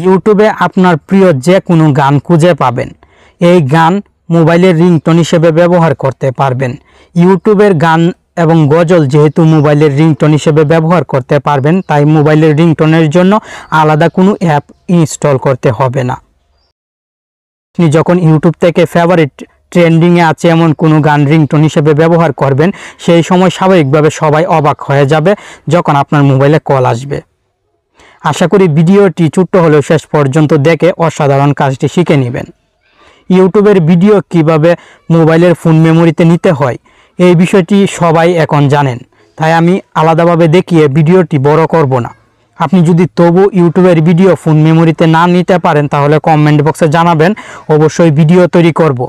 ইউটিউবে আপনার প্রিয় যে কোনো গান খুঁজে পাবেন। এই গান মোবাইলের রিংটোন হিসেবে ব্যবহার করতে পারবেন। ইউটিউবের গান এবং গজল যেহেতু মোবাইলের রিংটোন হিসেবে ব্যবহার করতে পারবেন, তাই মোবাইলের রিংটোনের জন্য আলাদা কোনো অ্যাপ ইনস্টল করতে হবে না। আপনি যখন ইউটিউব থেকে ফেভারিট ট্রেন্ডিংয়ে আছে এমন কোনো গান রিংটোন হিসেবে ব্যবহার করবেন, সেই সময় স্বাভাবিকভাবে সবাই অবাক হয়ে যাবে যখন আপনার মোবাইলে কল আসবে। আশা করি ভিডিওটি ছোট্ট হলেও শেষ পর্যন্ত দেখে অসাধারণ কাজটি শিখে নেবেন। ইউটিউবের ভিডিও কিভাবে মোবাইলের ফোন মেমোরিতে নিতে হয় এই বিষয়টি সবাই এখন জানেন, তাই আমি আলাদাভাবে দেখিয়ে ভিডিওটি বড় করব না। আপনি যদি তবু ইউটিউবের ভিডিও ফোন মেমোরিতে না নিতে পারেন তাহলে কমেন্ট বক্সে জানাবেন, অবশ্যই ভিডিও তৈরি করব।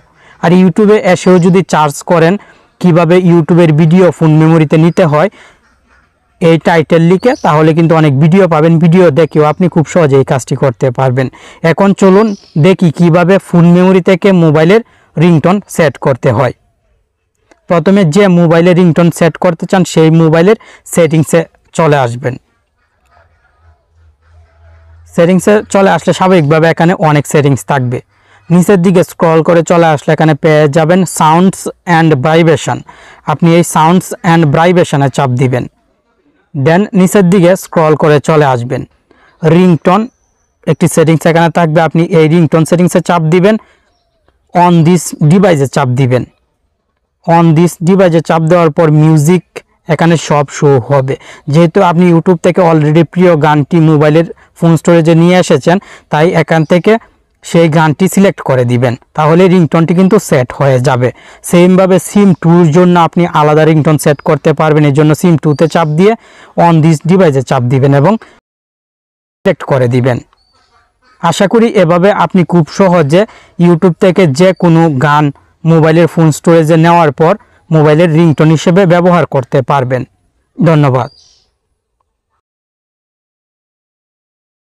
আর ইউটিউবে এসেও যদি সার্চ করেন কিভাবে ইউটিউবের ভিডিও ফোন মেমোরিতে নিতে হয় এই টাইটেল লিখে, তাহলে কিন্তু অনেক ভিডিও পাবেন। ভিডিও দেখেও আপনি খুব সহজে এই কাজটি করতে পারবেন। এখন চলুন দেখি কিভাবে ফোন মেমোরি থেকে মোবাইলের রিংটোন সেট করতে হয়। প্রথমে যে মোবাইলে রিংটোন সেট করতে চান সেই মোবাইলের সেটিংসে চলে আসবেন। সেটিংসে চলে আসলে স্বাভাবিকভাবে এখানে অনেক সেটিংস থাকবে। নিচের দিকে স্ক্রল করে চলে আসলে এখানে পেয়ে যাবেন সাউন্ডস অ্যান্ড ভাইব্রেশন। আপনি এই সাউন্ডস অ্যান্ড ভাইব্রেশনে চাপ দিবেন, দেন নিচের দিকে স্ক্রল করে চলে আসবেন। রিংটোন একটি সেটিংস এখানে থাকবে, আপনি এই রিংটোন সেটিংসে চাপ দিবেন। অন দিস ডিভাইসে চাপ দিবেন। অন দিস ডিভাইসে চাপ দেওয়ার পর মিউজিক এখানে সব শো হবে। যেহেতু আপনি ইউটিউব থেকে অলরেডি প্রিয় গানটি মোবাইলের ফোন স্টোরেজে নিয়ে এসেছেন, তাই এখান থেকে সেই গানটি সিলেক্ট করে দিবেন, তাহলে রিংটোনটি কিন্তু সেট হয়ে যাবে। সেমভাবে সিম 2-র জন্য আপনি আলাদা রিংটোন সেট করতে পারবেন। এর জন্য সিম 2-তে চাপ দিয়ে অন দিস ডিভাইসে চাপ দিবেন এবং সিলেক্ট করে দিবেন। আশা করি এভাবে আপনি খুব সহজে ইউটিউব থেকে যে কোনো গান মোবাইলের ফোন স্টোরেজে নেওয়ার পর মোবাইলের রিংটোন হিসেবে ব্যবহার করতে পারবেন। ধন্যবাদ।